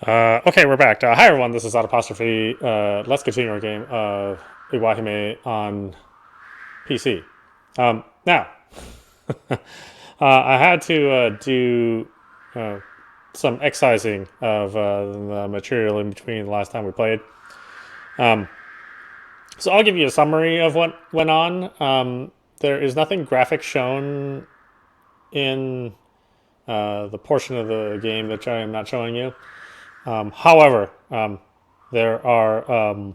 Okay, we're back. Hi everyone, this is audap. Let's continue our game of Iwaihime on PC. Now, I had to do uh, some excising of the material in between the last time we played. So I'll give you a summary of what went on. There is nothing graphic shown in the portion of the game that I am not showing you. However, there are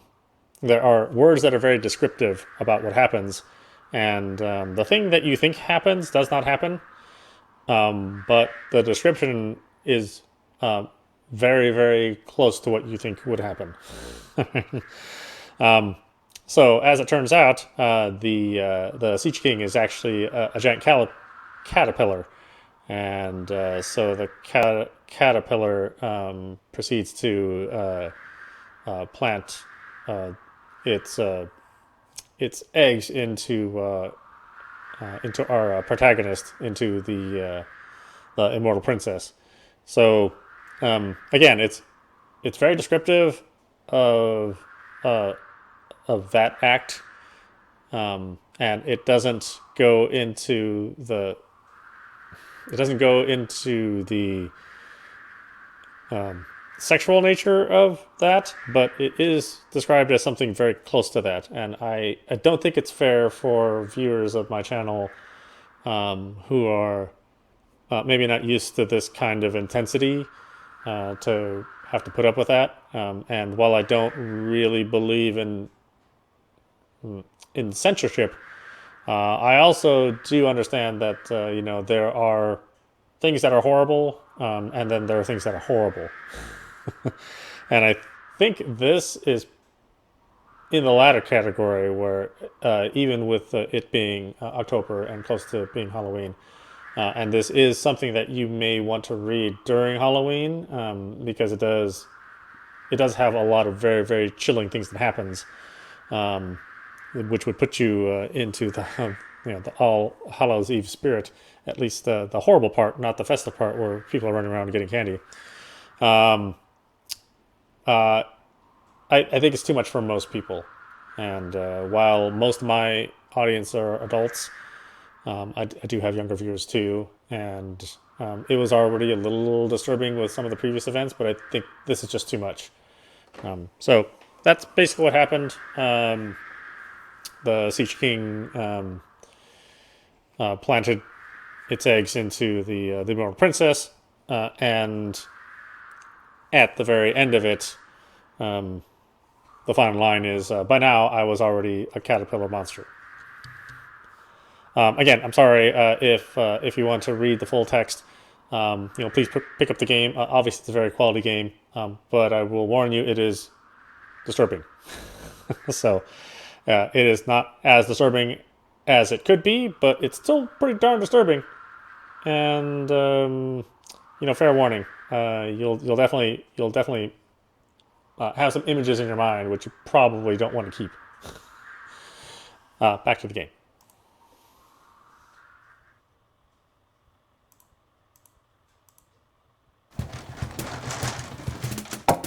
there are words that are very descriptive about what happens, and the thing that you think happens does not happen, but the description is very, very close to what you think would happen. So, as it turns out, the Siege King is actually a giant caterpillar, and so the caterpillar proceeds to plant its its eggs into our protagonist, into the immortal princess. So again, it's very descriptive of that act, and it doesn't go into the sexual nature of that, but it is described as something very close to that. And I don't think it's fair for viewers of my channel who are maybe not used to this kind of intensity to have to put up with that. And while I don't really believe in censorship, I also do understand that there are things that are horrible, and then there are things that are horrible. And I think this is in the latter category, where even with it being October and close to being Halloween, and this is something that you may want to read during Halloween, because it does have a lot of very, very chilling things that happens, which would put you into the All Hallows Eve spirit, at least the horrible part, not the festive part where people are running around getting candy. I think it's too much for most people, and while most of my audience are adults, I do have younger viewers too, and it was already a little disturbing with some of the previous events, but I think this is just too much. So that's basically what happened. The Siege King planted its eggs into the Immortal Princess, and at the very end of it, the final line is, "By now, I was already a caterpillar monster." Again, I'm sorry if you want to read the full text. Please pick up the game. Obviously, it's a very quality game, but I will warn you, it is disturbing. So it is not as disturbing as it could be, but it's still pretty darn disturbing. And fair warning. You'll definitely have some images in your mind which you probably don't want to keep. Back to the game.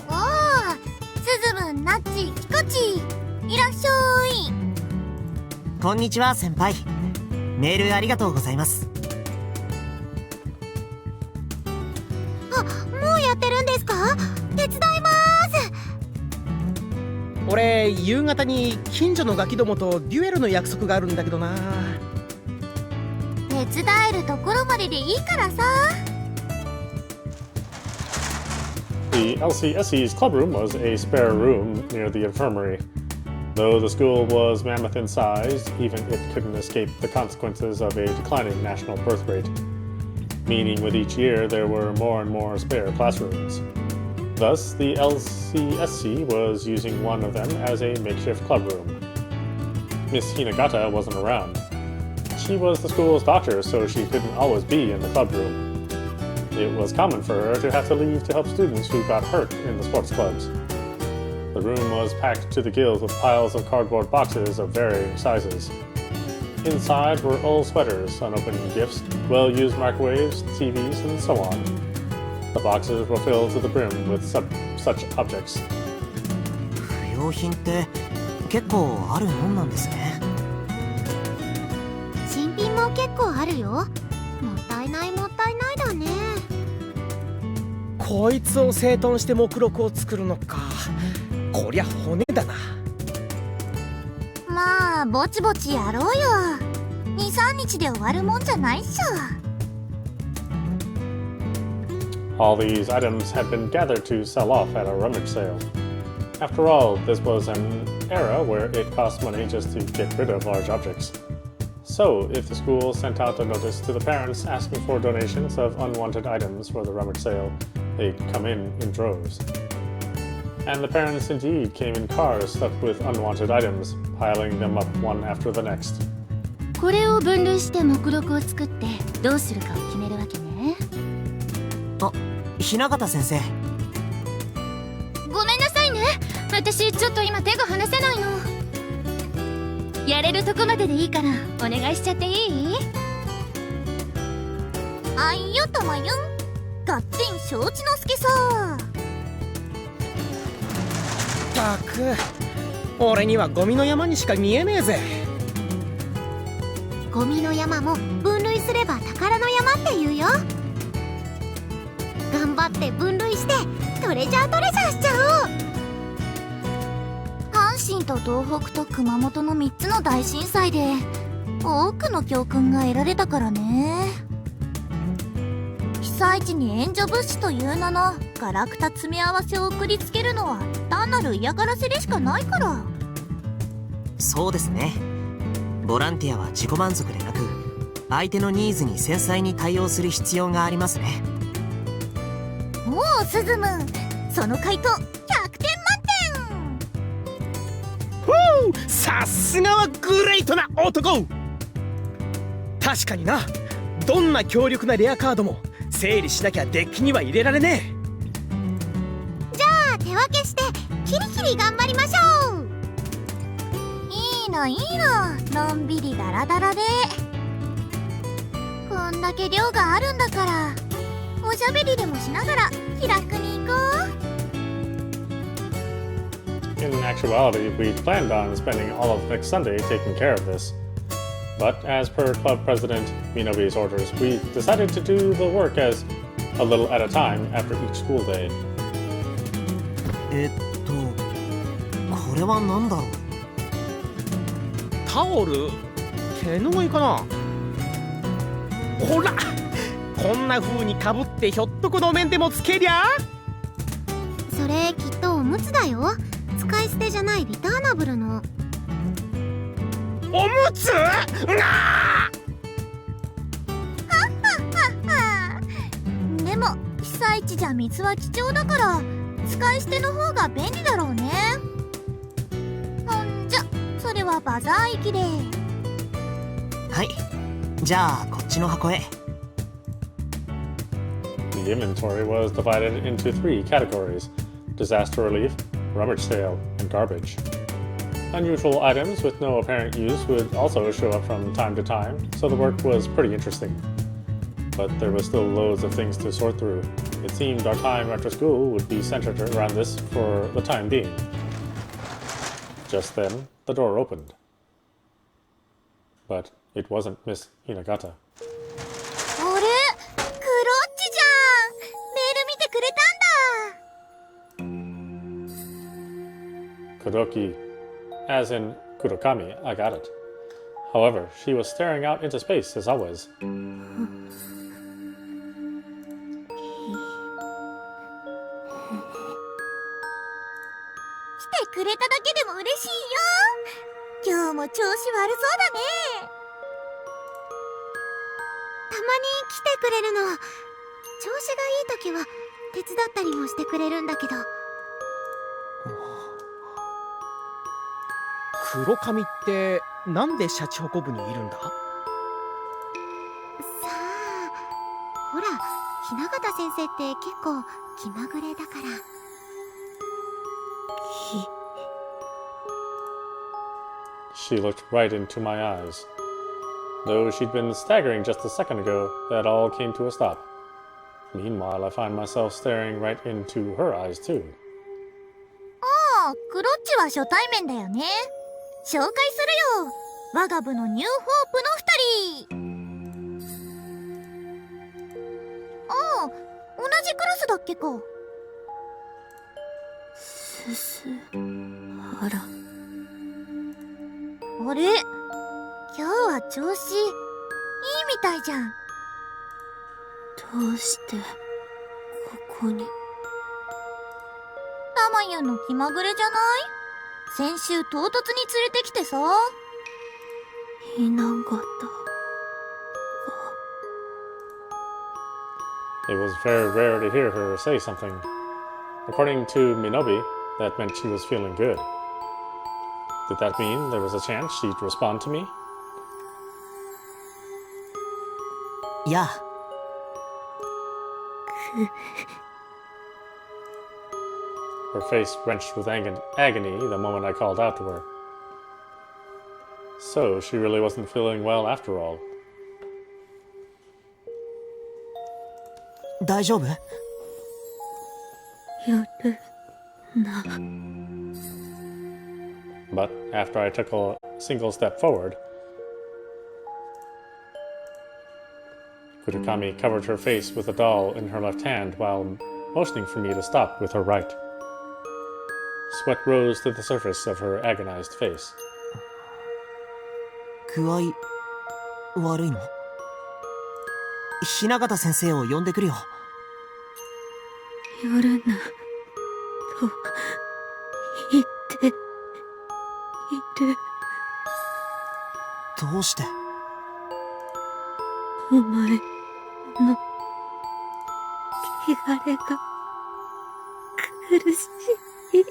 Oh, すずむん、なっち、きこち、いらっしゃい。こんにちは、先輩。メールありがとうございます。あ、もうやってるんですか？手伝います。俺、夕方に近所のガキどもとデュエルの約束があるんだけどな。手伝えるところまででいいからさ。The LCSE's clubroom was a spare room near the infirmary. Though the school was mammoth in size, even it couldn't escape the consequences of a declining national birth rate. Meaning with each year there were more and more spare classrooms. Thus, the LCSC was using one of them as a makeshift clubroom. Miss Hinagata wasn't around. She was the school's doctor, so she couldn't always be in the clubroom. It was common for her to have to leave to help students who got hurt in the sports clubs. The room was packed to the gills with piles of cardboard boxes of varying sizes. Inside were old sweaters, unopened gifts, well-used microwaves, TVs, and so on. The boxes were filled to the brim with such objects. 不用品って結構あるもんなんですね。新品も結構あるよ。もったいないもったいないだね。こいつを整頓して目録を作るのか。こりゃ骨だな。まあぼちぼちやろうよ。23日で終わるもんじゃないっしょ。All these items had been gathered to sell off at a rummage sale. After all, this was an era where it cost money just to get rid of large objects. So, if the school sent out a notice to the parents asking for donations of unwanted items for the rummage sale, they'd come in droves. And the parents indeed came in cars stuffed with unwanted items, piling them up one after the next. これを分類して目録を作ってどうするかを決めるわけね。あ、雛形先生。ごめんなさいね。私ちょっと今手が離せないの。やれるとこまででいいからお願いしちゃっていい？あいよともよん。ガッツン承知の助さ。ったく俺にはゴミの山にしか見えねえぜ。ゴミの山も分類すれば宝の山って言うよ。頑張って分類してトレジャーしちゃおう。阪神と東北と熊本の3つの大震災で多くの教訓が得られたからね。被災地に援助物資という名のガラクタ詰め合わせを送りつけるのは単なる嫌がらせでしかないから。そうですね。ボランティアは自己満足でなく、相手のニーズに繊細に対応する必要がありますね。もうスズムン、その回答100点満点。さすがはグレイトな男。確かにな、どんな強力なレアカードも整理しなきゃデッキには入れられねえ。じゃあ手分けしてキリキリ頑張りましょう。いいのいいの、のんびりダラダラで。こんだけ量があるんだからおしゃべりでもしながら気楽に行こう。In actuality, we planned on spending all of next Sunday taking care of this. But as per Club President Minobi's orders, we decided to do the work as a little at a time after each school day. これは何だろう。タオル、手ぬぐいかな。ほら、こんな風にかぶってひょっとこの面でもつけりゃ。それきっとおむつだよ。使い捨てじゃないリターナブルの。おむつ？でも被災地じゃ水は貴重だから使い捨ての方が便利だろうね。ほんじゃそれはバザー行きで。はい、じゃあこっちの箱へ。The inventory was divided into 3 categories: disaster relief, rummage sale, and garbage. Unusual items with no apparent use would also show up from time to time, so the work was pretty interesting. But there was still loads of things to sort through. It seemed our time after school would be centered around this for the time being. Just then, the door opened. But it wasn't Miss Hinagata. あれ、クロッチじゃん。メール見てくれたんだ。 Kuroki, as in Kurokami, I got it. However, she was staring out into space as always. 来てくれただけでも嬉しいよ。今日も調子悪そうだね。たまに来てくれるの。調子がいい時は手伝ったりもしてくれるんだけど。黒髪ってなんでシャチホコ部にいるんだ？さあ、ほら、雛形先生って結構気まぐれだから。She looked right into my eyes. Though she'd been staggering just a second ago, that all came to a stop. Meanwhile, I find myself staring right into her eyes too. ああ、クロッチは初対面だよね。紹介するよ。我が部のニューホープの2人。ああ、同じクラスだっけか。すすはら。あれ、今日は調子いいみたいじゃん。どうしてここに。たまゆんの気まぐれじゃない？先週唐突に連れてきてさ。ひな形が。It was very rare to hear her say something. According to Minobi, that meant she was feeling good. Did that mean there was a chance she'd respond to me? いやあ Her face wrenched with agony the moment I called out to her. So, she really wasn't feeling well after all. 大丈夫？夜な。 But after I took a single step forward, Kurakami covered her face with a doll in her left hand while motioning for me to stop with her right. Sweat rose to the surface of her agonized face. 具合悪いの？雛形先生を呼んでくるよ。夜なと言っている。どうして？お前の汚れが苦しい。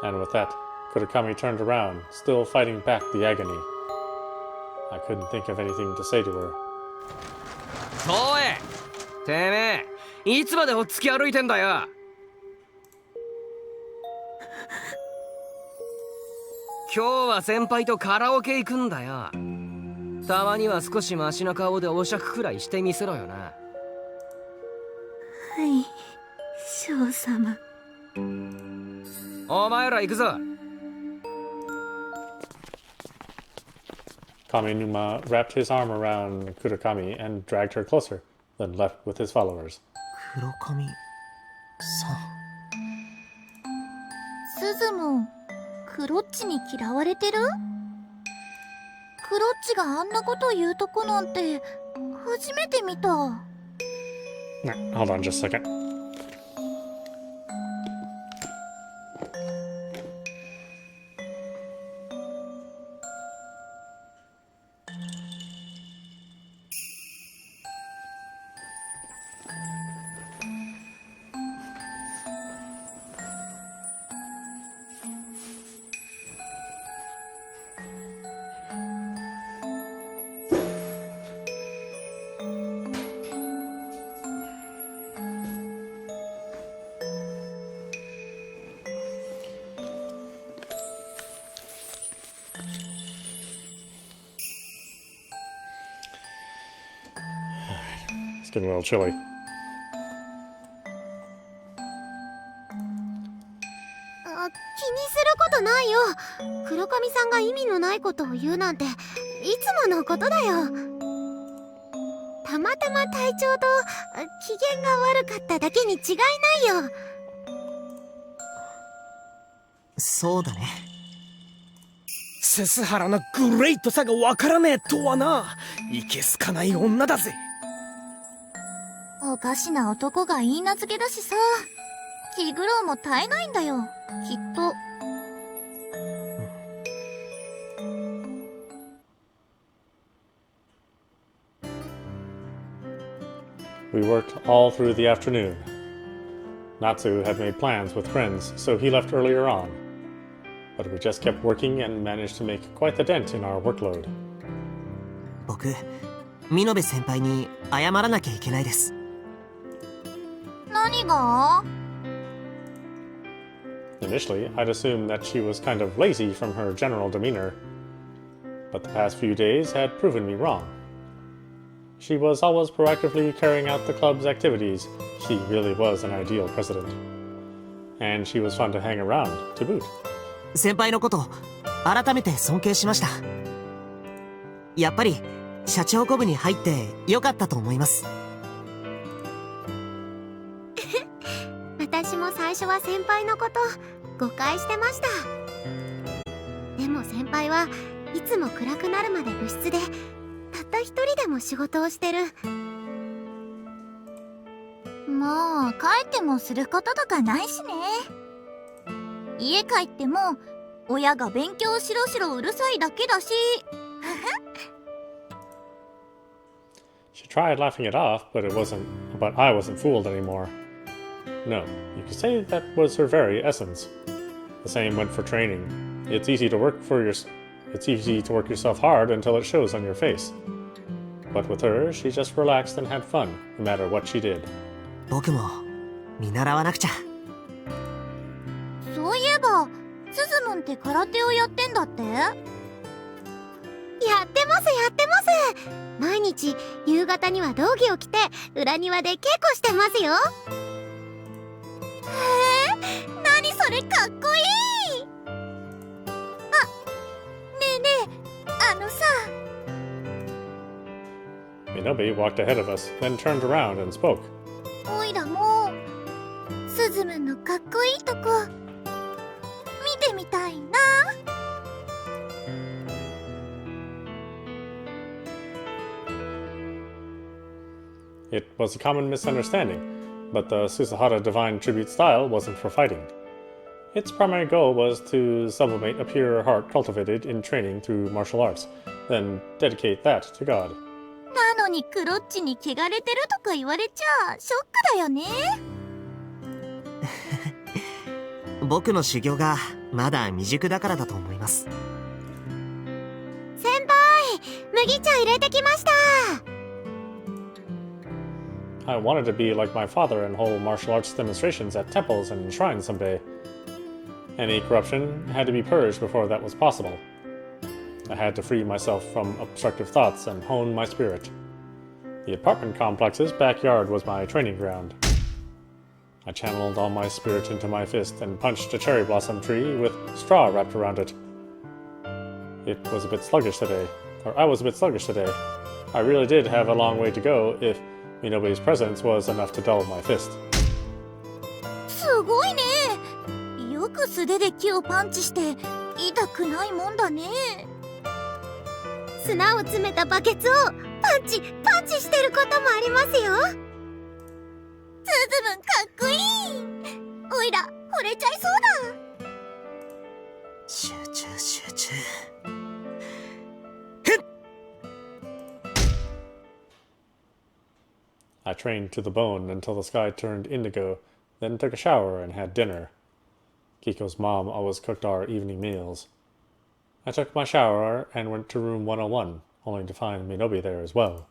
And with that, Kurakami turned around, still fighting back the agony. I couldn't think of anything to say to her. おい、てめえ、いつまでほっつき歩いてんだよ。今日は先輩とカラオケ行くんだよ。たまには少しマシな顔でお酌くらいしてみせろよな。はい、将様。お前ら行くぞ。Kaminuma wrapped his arm around Kurakami and dragged her closer, then left with his followers. 黒髪さん。スズもクロッチに嫌われてる？クロッチがあんなこと言うとこなんて初めて見た。Hold on just a second. It's getting a little chilly. 気にすることないよ。黒髪さんが意味のないことを言うなんていつものことだよ。たまたま体調と機嫌が悪かっただけに違いないよ。そうだね。すすはらのグレイトさがわからねえとはな。いけすかない女だぜ。おかしな男が言い名付けだしさ。気苦労も絶えないんだよ、きっと。We worked all through the afternoon. Natsu had made plans with friends, so he left earlier on. But we just kept working and managed to make quite the dent in our workload. 僕、見延先輩に謝らなきゃいけないです。何が？ Initially, I'd assumed that she was kind of lazy from her general demeanor, but the past few days had proven me wrong. She was always proactively carrying out the club's activities. She really was an ideal president. And she was fun to hang around, to boot. 先輩のこと改めて尊敬しました。やっぱり社長コブに入ってよかったと思います。私も最初は先輩のこと誤解してました。でも先輩はいつも暗くなるまで部室でたった一人でも仕事をしてる。もう帰ってもすることとかないしね。家帰っても親が勉強しろしろうるさいだけだし。She tried laughing it off, but I wasn't fooled anymore. No, you could say that was her very essence. The same went for training. It's easy to work yourself hard until it shows on your face. But with her, she just relaxed and had fun, no matter what she did. 僕も見習わなくちゃ。そういえばスズムンって空手をやってんだって？やってますやってます。毎日夕方には道着を着て裏庭で稽古してますよ。へえ、何それかっこいい。あ、ねえねえ、さ。Minobi walked ahead of us, then turned around and spoke. おいらもスズムンのかっこいいとこ見てみたいな。It was a common misunderstanding, but the Susahara Divine Tribute style wasn't for fighting. Its primary goal was to sublimate a pure heart cultivated in training through martial arts, then dedicate that to God. なのにクロッチに汚れてるとか言われちゃショックだよね。僕の修行がまだ未熟だからだと思います。先輩、麦茶入れてきました。I wanted to be like my father and hold martial arts demonstrations at temples and shrines someday. Any corruption had to be purged before that was possible. I had to free myself from obstructive thoughts and hone my spirit. The apartment complex's backyard was my training ground. I channeled all my spirit into my fist and punched a cherry blossom tree with straw wrapped around it. I was a bit sluggish today. I really did have a long way to go if Minobi's presence was enough to dull my fist. すごいね。よく素手で木をパンチして痛くないもんだね。砂を詰めたバケツをパンチしてることもありますよ。スズムンかっこいい。おいら惚れちゃいそうだ。集中。I trained to the bone until the sky turned indigo, then took a shower and had dinner. Kiko's mom always cooked our evening meals. I took my shower and went to room 101, only to find Minobi there as well.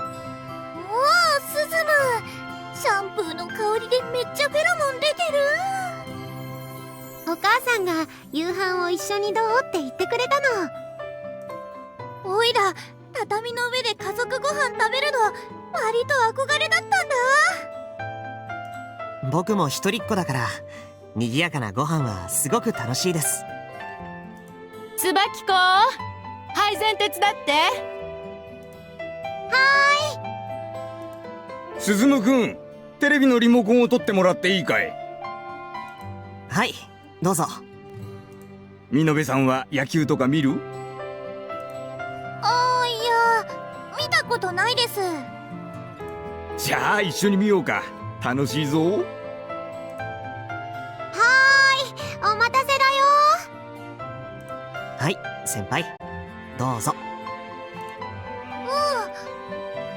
おお、スズムン、シャンプーの香りでめっちゃフェロモン出てる。お母さんが夕飯を一緒にどうって言ってくれたの。おいら畳の上で家族ご飯食べるの割と憧れだったんだ。僕も一人っ子だから賑やかなご飯はすごく楽しいです。つばきこ、配膳手伝って。鈴野くん、テレビのリモコンを取ってもらっていいかい？はい、どうぞ。美濃部さんは野球とか見る？いや、見たことないです。じゃあ一緒に見ようか。楽しいぞ。お待たせだよ。はい先輩、どうぞ。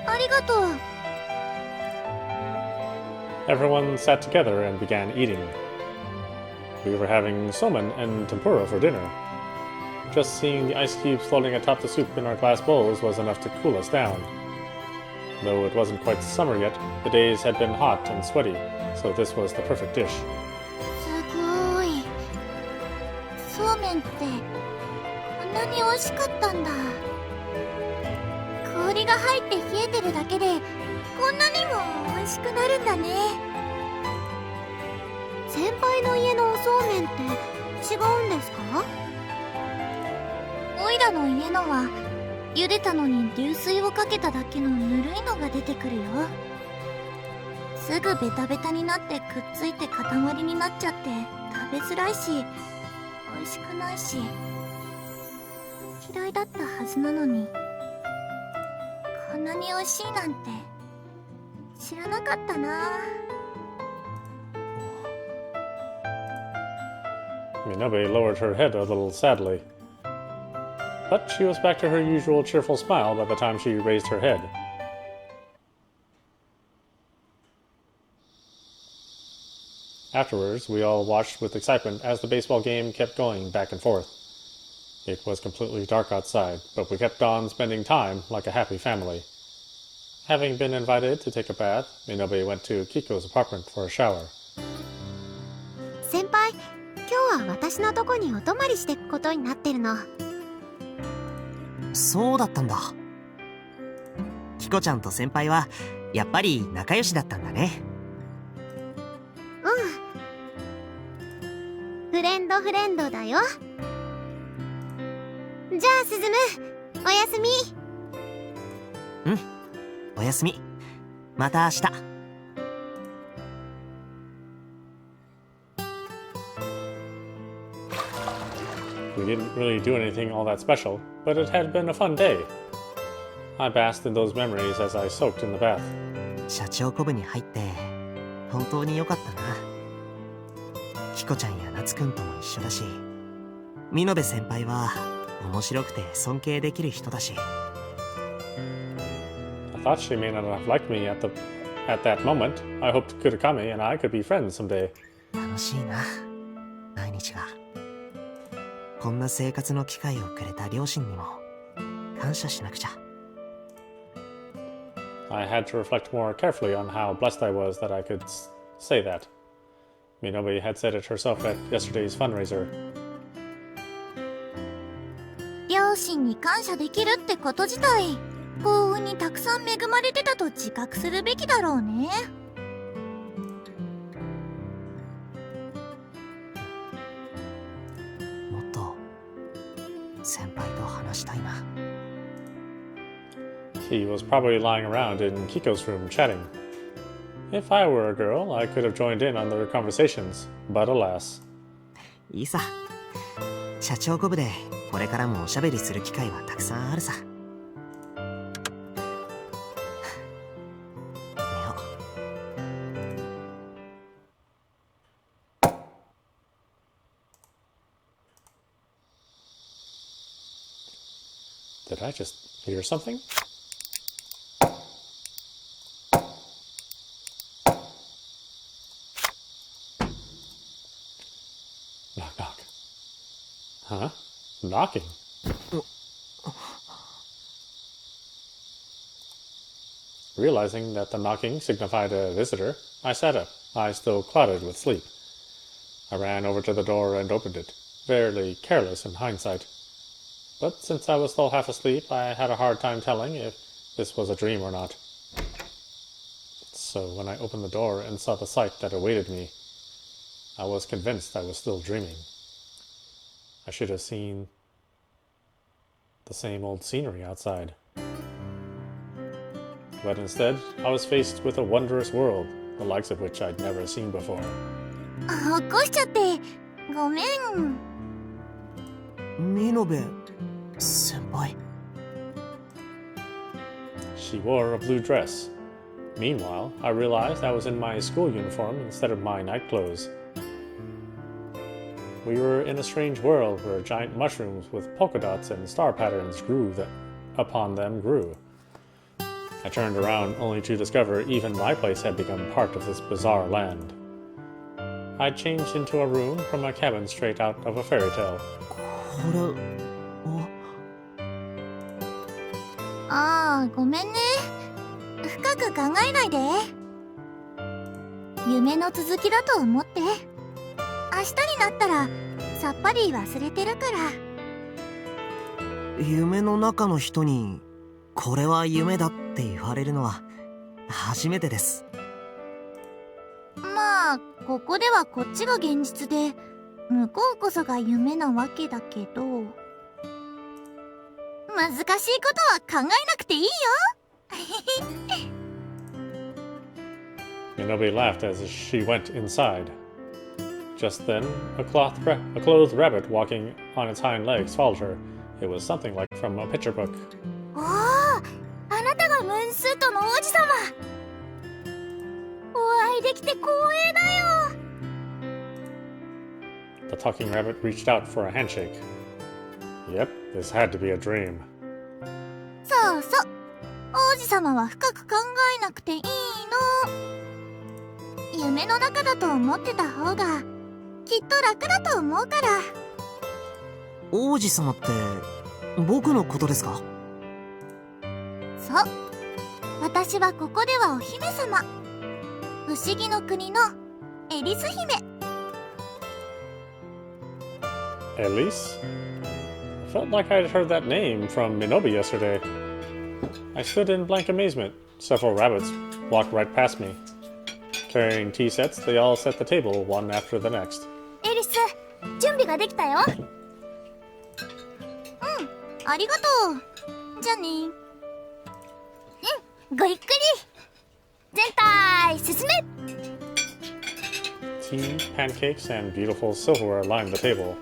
ありがとう。Everyone sat together and began eating. We were having somen and tempura for dinner. Just seeing the ice cubes floating atop the soup in our glass bowls was enough to cool us down. Though it wasn't quite summer yet, the days had been hot and sweaty, so this was the perfect dish. すごい。そうめんってこんなに美味しかったんだ。こ氷が入って冷えてるだけでこんなにも美味しくなるんだね。先輩の家のおそうめんって違うんですか？オイラの家のは茹でたのに流水をかけただけのぬるいのが出てくるよ。すぐベタベタになってくっついて塊になっちゃって食べづらいし美味しくないし、嫌いだったはずなのにこんなに美味しいなんて知らなかったな。Minabe lowered her head a little sadly. But she was back to her usual cheerful smile by the time she raised her head. Afterwards, we all watched with excitement as the baseball game kept going back and forth. It was completely dark outside, but we kept on spending time like a happy family. Having been invited to take a bath, Minabe went to Kiko's apartment for a shower. 先輩、今日は私のとこにお泊まりしていくことになってるの。そうだったんだ。キコちゃんと先輩はやっぱり仲良しだったんだね。フレンドだよ。じゃあスズム、おやすみ。うん、おやすみ。また明日。We didn't really do anything all that special, but it had been a fun day. I basked in those memories as I soaked in the bath. 社長コブに入って本当に良かったな。キコちゃんやナツくんとも一緒だし、ミノベ先輩は面白くて尊敬できる人だし。I thought she may not have liked me at that moment. I hoped Kurakami and I could be friends someday. 楽しいな、毎日が。こんな生活の機会をくれた両親にも感謝しなくちゃ。I had to reflect more carefully on how blessed I was that I could say that. Minobe had said it herself at yesterday's fundraiser. 両親に感謝できるってこと自体、幸運にたくさん恵まれてたと自覚するべきだろうね。もっと先輩と話したいな。He was probably lying around in Kiko's room chatting. If I were a girl, I could have joined in on their conversations, but alas. いいさ。社長コブでこれからもおしゃべりする機会はたくさんあるさ。寝よう。Did I just hear something? Knock, knock. Huh? Knocking? Realizing that the knocking signified a visitor, I sat up, eyes still clouded with sleep. I ran over to the door and opened it, fairly careless in hindsight. But since I was still half asleep, I had a hard time telling if this was a dream or not. So when I opened the door and saw the sight that awaited me, I was convinced I was still dreaming. I should have seen the same old scenery outside. But instead, I was faced with a wondrous world, the likes of which I'd never seen before. 起こしちゃってごめん。ミノベ先輩。She wore a blue dress. Meanwhile, I realized I was in my school uniform instead of my night clothes. We were in a strange world where giant mushrooms with polka dots and star patterns upon them grew. I turned around only to discover even my place had become part of this bizarre land. I'd changed into a room from a cabin straight out of a fairy tale. これああ、ごめんね。深く考えないで。夢の続きだと思って。明日になったらさっぱり忘れてるから。夢の中の人にこれは夢だって言われるのは初めてです。まあここではこっちが現実で向こうこそが夢なわけだけど、難しいことは考えなくていいよ。Minobi laughed as she went inside. Just then, a clothed rabbit walking on its hind legs followed her. It was something like from a picture book. おお、あなたがムーンスートの王子様。お会いできて光栄だよ。 The talking rabbit reached out for a handshake. Yep, this had to be a dream. そうそう、王子様は深く考えなくていいの。夢の中だと思ってた方がきっと楽だと思うから。王子様って僕のことですか？そう、私はここではお姫様、不思議の国のエリス姫。Elise? I felt like I'd heard that name from Minobi yesterday. I stood in blank amazement. Several rabbits walked right past me. Carrying tea sets, they all set the table one after the next. エリス、準備ができたよ。ありがとう。じゃあね。ごゆっくり。全体進め。 Tea, pancakes, and beautiful silverware lined the table.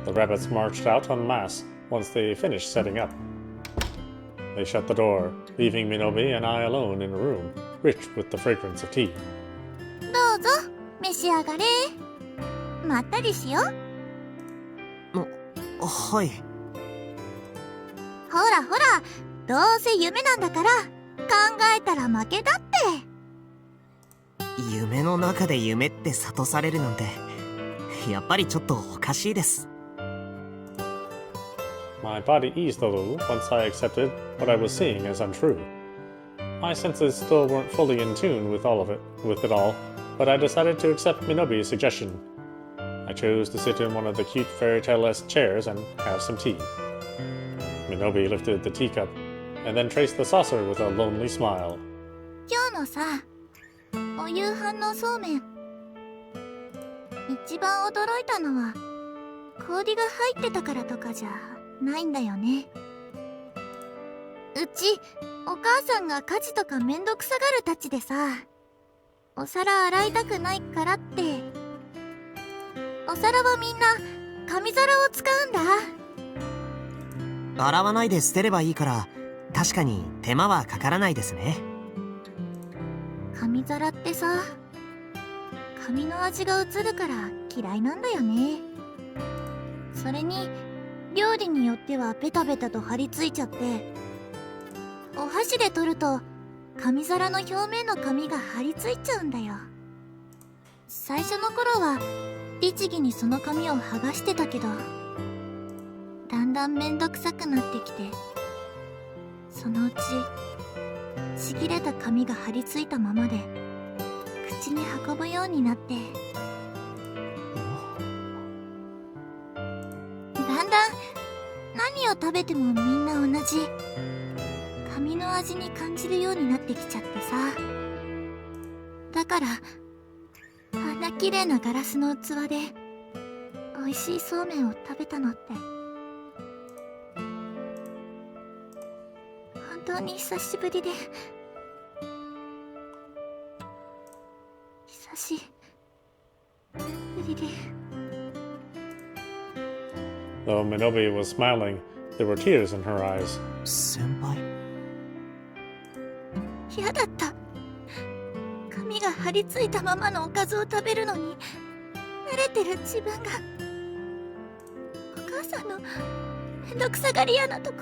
The rabbits marched out en masse once they finished setting up. They shut the door, leaving Minobi and I alone in a room, rich with the fragrance of tea. どうぞ召し上がれ。まったりしよう。はい。ほらほら、どうせ夢なんだから考えたら負けだって。夢の中で夢って諭されるなんてやっぱりちょっとおかしいです。My body eased a little once I accepted what I was seeing as untrue. My senses still weren't fully in tune with it all, but I decided to accept Minobi's suggestion. I chose to sit in one of the cute fairy tale-esque chairs and have some tea. Minobi lifted the teacup and then traced the saucer with a lonely smile. 今日のさ、お夕飯のそうめん、一番驚いたのは氷が入ってたからとかじゃないんだよね。うちお母さんが家事とかめんどくさがるたちでさ、お皿洗いたくないからって、お皿はみんな紙皿を使うんだ。洗わないで捨てればいいから確かに手間はかからないですね。紙皿ってさ、紙の味が移るから嫌いなんだよね。それに料理によってはベタベタと張り付いちゃって、お箸で取ると紙皿の表面の紙が張り付いちゃうんだよ。最初の頃は律儀にその紙を剥がしてたけど、だんだんめんどくさくなってきて、そのうちちぎれた紙が張り付いたままで口に運ぶようになって、だんだん何を食べてもみんな同じ紙の味に感じるようになってきちゃってさ。だからあんな綺麗なガラスの器で美味しいそうめんを食べたのって本当に久しぶりで、久しぶりで。 Though Minobi was smiling, there were tears in her eyes. 先輩？嫌だった。紙が張り付いたままのおかずを食べるのに慣れてる自分が、お母さんのめんどくさがり屋なとこ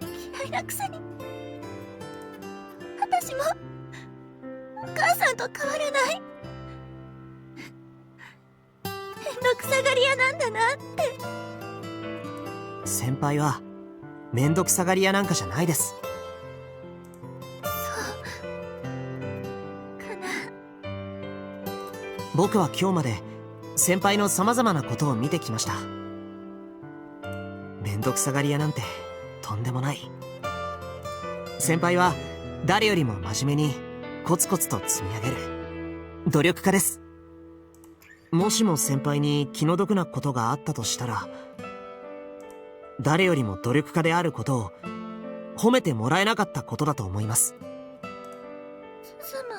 嫌いなくせに、私もお母さんと変わらない。めんどくさがり屋なんだなって。先輩はめんどくさがり屋なんかじゃないです。僕は今日まで先輩の様々なことを見てきました。めんどくさがり屋なんてとんでもない。先輩は誰よりも真面目にコツコツと積み上げる努力家です。もしも先輩に気の毒なことがあったとしたら、誰よりも努力家であることを褒めてもらえなかったことだと思います。スズム。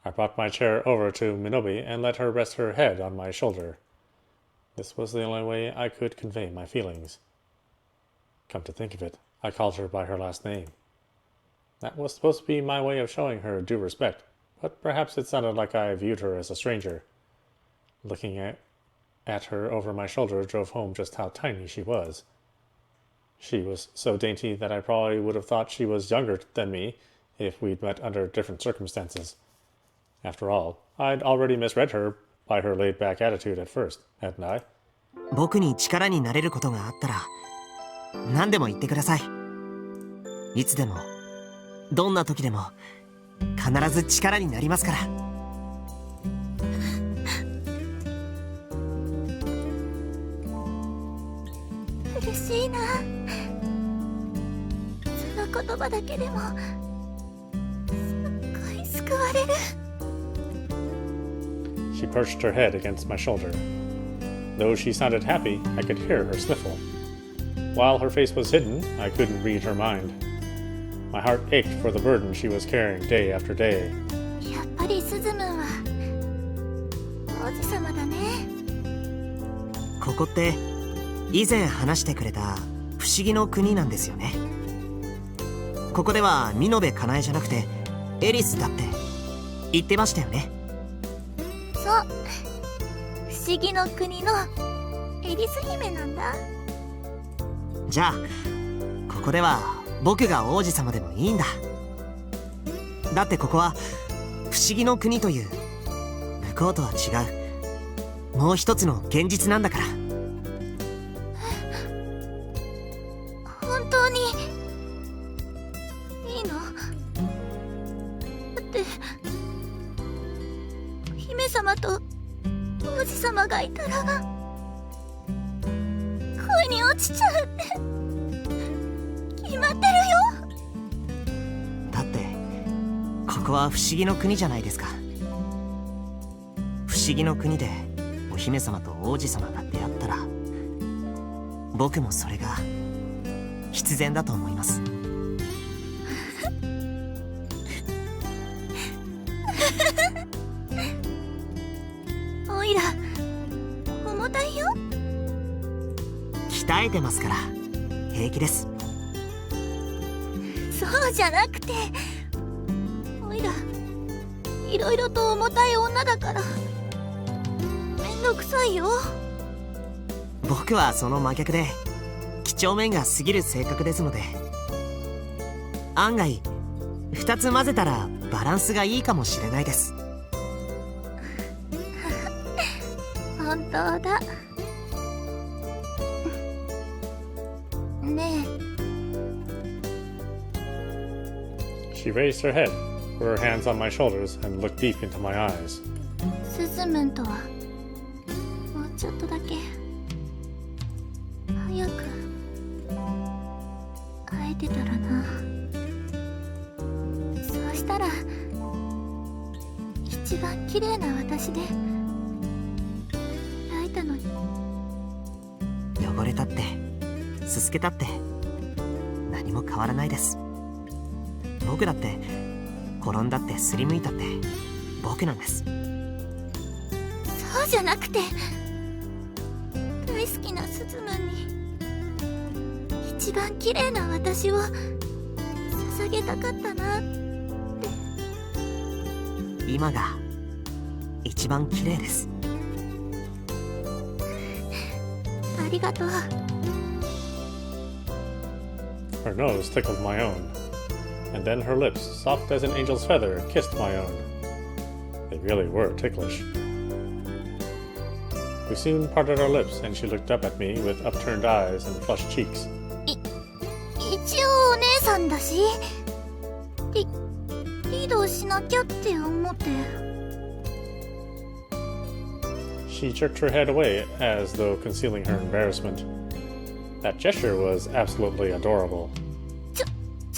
I brought my chair over to Minobi and let her rest her head on my shoulder. This was the only way I could convey my feelings. Come to think of it, I called her by her last name. That was supposed to be my way of showing her due respect, but perhaps it sounded like I viewed her as a stranger. Looking at her over my shoulder drove home just how tiny she was. She was so dainty that I probably would have thought she was younger than me if we'd met under different circumstances. After all, I'd already misread her by her laid-back attitude at first, hadn't I? 僕に力になれることがあったら何でも言ってください。いつでもどんな時でも必ず力になりますから。嬉しいな。その言葉だけでもすっごい救われる。She perched her head against my shoulder. Though she sounded happy, I could hear her sniffle. While her face was hidden, I couldn't read her mind. My heart ached for the burden she was carrying day after day. やっぱりスズムは王子様だね。ここって以前話してくれた不思議の国なんですよね。ここでは見延かなえじゃなくてエリスだって言ってましたよね。そう、不思議の国のエリス姫なんだ。じゃあここでは僕が王子様でもいいんだ。だってここは不思議の国という向こうとは違うもう一つの現実なんだから。本当にいいの？だって姫様と王子様がいたら恋に落ちちゃうって決まってるよ。だってここは不思議の国じゃないですか。不思議の国でお姫様と王子様が出会ったら僕もそれが必然だと思います。おいら重たいよ。鍛えてますから平気です。そうじゃなくて、おいらいろいろと重たい女だからめんどくさいよ。僕はその真逆で几帳面が過ぎる性格ですので、案外2つ混ぜたらバランスがいいかもしれないです。本当だねえ。She raised her head, put her hands on my shoulders, and looked deep into my eyes. スズムンとはもうちょっとだけ早く会えてたらな。そうしたら一番綺麗な私で会えたのに。汚れたってすすけたって何も変わらないです。僕だって転んだってすりむいたって僕なんです。そうじゃなくて、大好きなスズムンに一番綺麗な私を捧げたかったなって。今が一番綺麗です。ありがとう。Her nose tickled my own, and then her lips, soft as an angel's feather, kissed my own. They really were ticklish. We soon parted our lips, and she looked up at me with upturned eyes and flushed cheeks. 一応お姉さんだし、リードしなきゃって思って。She jerked her head away as though concealing her embarrassment. That gesture was absolutely adorable. ち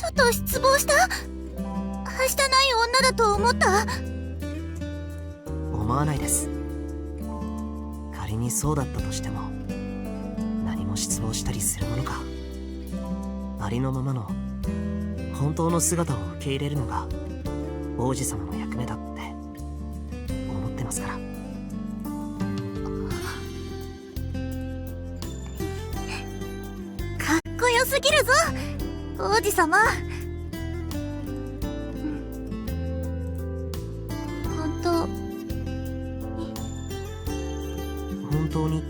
ょっと失望した？はしたない女だと思った？思わないです。仮にそうだったとしても、何も失望したりするものか。ありのままの本当の姿を受け入れるのが王子様の役目だって思ってますから。かっこよすぎるぞ王子様。本当に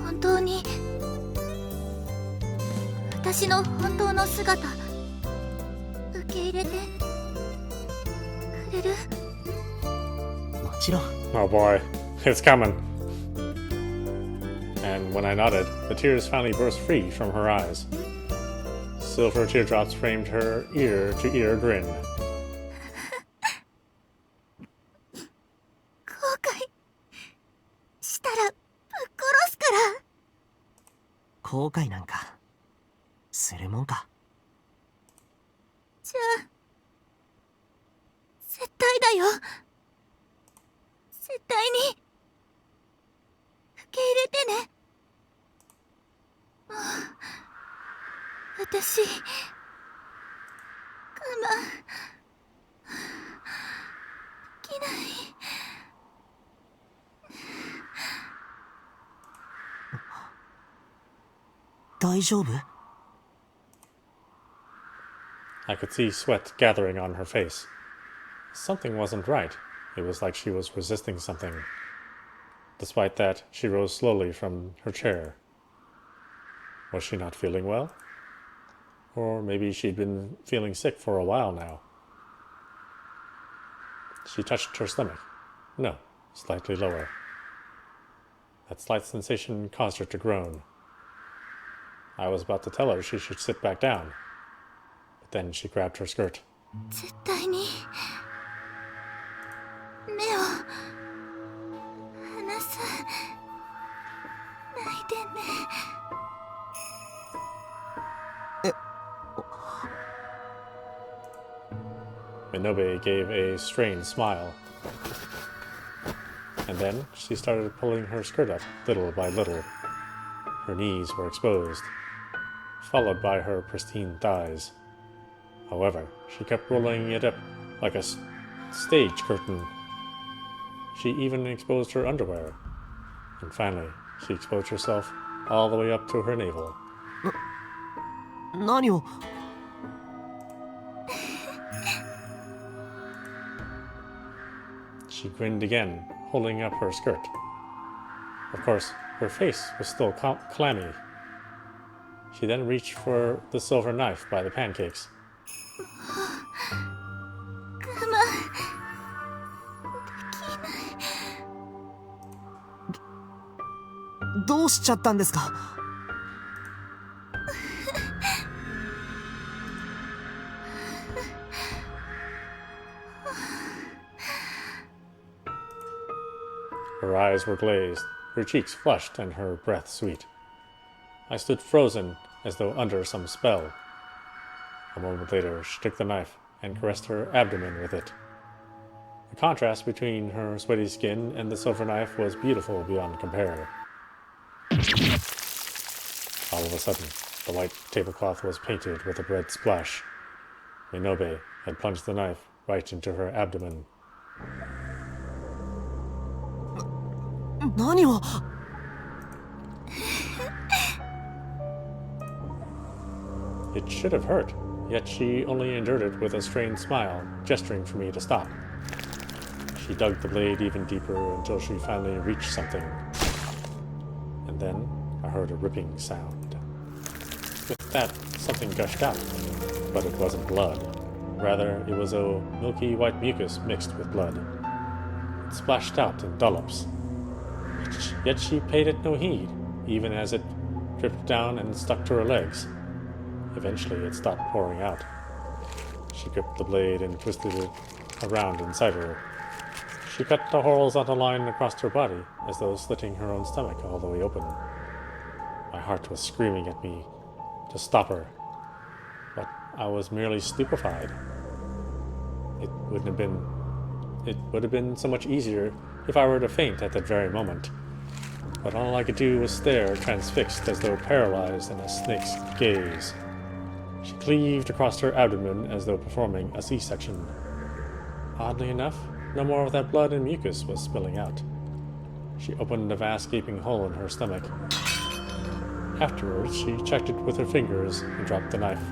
本当に私の本当の姿受け入れてくれる？もちろん。 Oh boy, it's coming. And when I nodded, the tears finally burst free from her eyes. Silver teardrops framed her ear-to-ear grin. 後悔したらぶっ殺すから。後悔なんかするもんか。じゃあ絶対だよ。絶対に受け入れてね。もう私我慢できない。大丈夫？ I could see sweat gathering on her face. Something wasn't right. It was like she was resisting something. Despite that, she rose slowly from her chair. Was she not feeling well? Or maybe she'd been feeling sick for a while now. She touched her stomach. No, slightly lower. That slight sensation caused her to groan. I was about to tell her she should sit back down. But then she grabbed her skirt. 絶対に目を離さないでね。 Minobe gave a strained smile. And then she started pulling her skirt up little by little. Her knees were exposed, followed by her pristine thighs. However, she kept rolling it up like a stage curtain. She even exposed her underwear. And finally, she exposed herself all the way up to her navel. 何を？ She grinned again, holding up her skirt. Of course, her face was still clammy. She then reached for the silver knife by the pancakes. 我慢できない。どうしちゃったんですか？ Her eyes were glazed, her cheeks flushed, and her breath sweet. I stood frozen, as though under some spell. A moment later, she took the knife and caressed her abdomen with it. The contrast between her sweaty skin and the silver knife was beautiful beyond compare. All of a sudden, the white tablecloth was painted with a red splash. Minobe had plunged the knife right into her abdomen. 何を？ It should have hurt, yet she only endured it with a strained smile, gesturing for me to stop. She dug the blade even deeper until she finally reached something. And then I heard a ripping sound. With that, something gushed out, but it wasn't blood. Rather, it was a milky white mucus mixed with blood. It splashed out in dollops. Yet she paid it no heed, even as it dripped down and stuck to her legs. Eventually, it stopped pouring out. She gripped the blade and twisted it around inside her. She cut the horizontal line across her body, as though slitting her own stomach all the way open. My heart was screaming at me to stop her, but I was merely stupefied. It would have been so much easier if I were to faint at that very moment. But all I could do was stare, transfixed as though paralyzed in a snake's gaze. She cleaved across her abdomen as though performing a C-section. Oddly enough, no more of that blood and mucus was spilling out. She opened a vast gaping hole in her stomach. Afterwards, she checked it with her fingers and dropped the knife.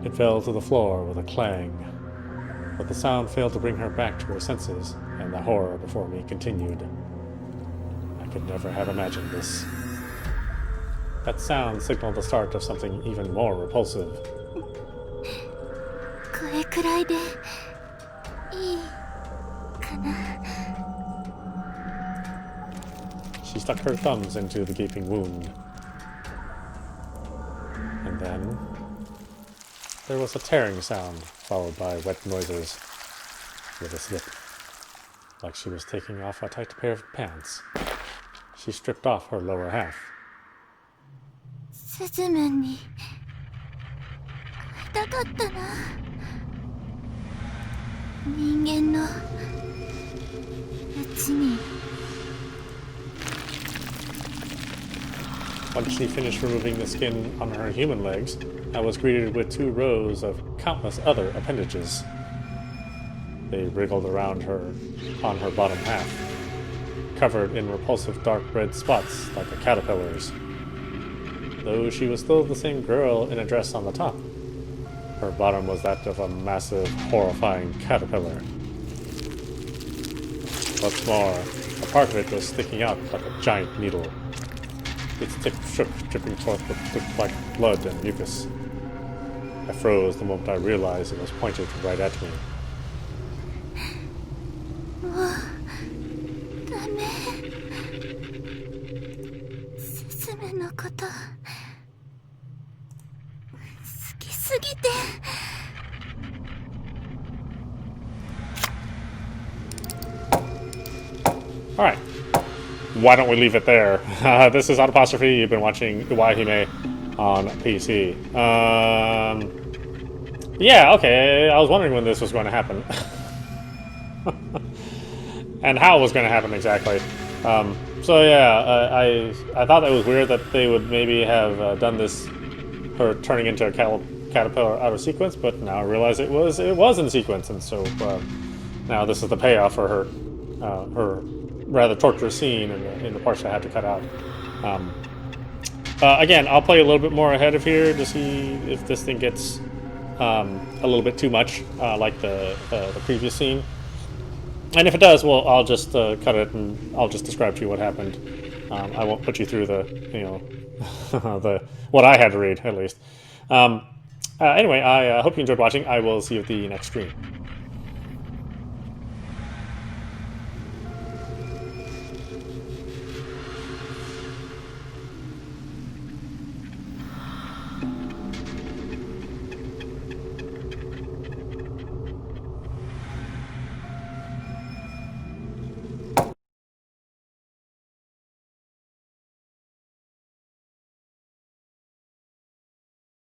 It fell to the floor with a clang, but the sound failed to bring her back to her senses, and the horror before me continued. I could never have imagined this. That sound signaled the start of something even more repulsive. これくらいでいいかな。 She stuck her thumbs into the gaping wound. And then there was a tearing sound, followed by wet noises with a slip, like she was taking off a tight pair of pants. She stripped off her lower half. スズメに会いたかったな。人間のうちに。 Once she finished removing the skin on her human legs, I was greeted with 2 rows of countless other appendages. They wriggled around her on her bottom half, covered in repulsive dark red spots like a caterpillar's. Though she was still the same girl in a dress on the top, her bottom was that of a massive, horrifying caterpillar. What's more, a part of it was sticking out like a giant needle. Its tip shook, dripping forth what looked like blood and mucus. I froze the moment I realized it was pointed right at me. もうダメ。スズメのこと好きすぎて。 Alright. Why don't we leave it there? This is Audapostrophe. You've been watching Iwaihime on PC. Yeah, okay. I was wondering when this was going to happen. And how it was going to happen exactly. So yeah, I thought it was weird that they would maybe have done this, her turning into a caterpillar out of sequence, but now I realize it was in sequence, and so now this is the payoff for her rather torturous scene in the parts I had to cut out. Again, I'll play a little bit more ahead of here to see if this thing gets a little bit too much, like the previous scene. And if it does, well, I'll just cut it and I'll just describe to you what happened. I won't put you through the, what I had to read, at least. Anyway, I hope you enjoyed watching. I will see you at the next stream.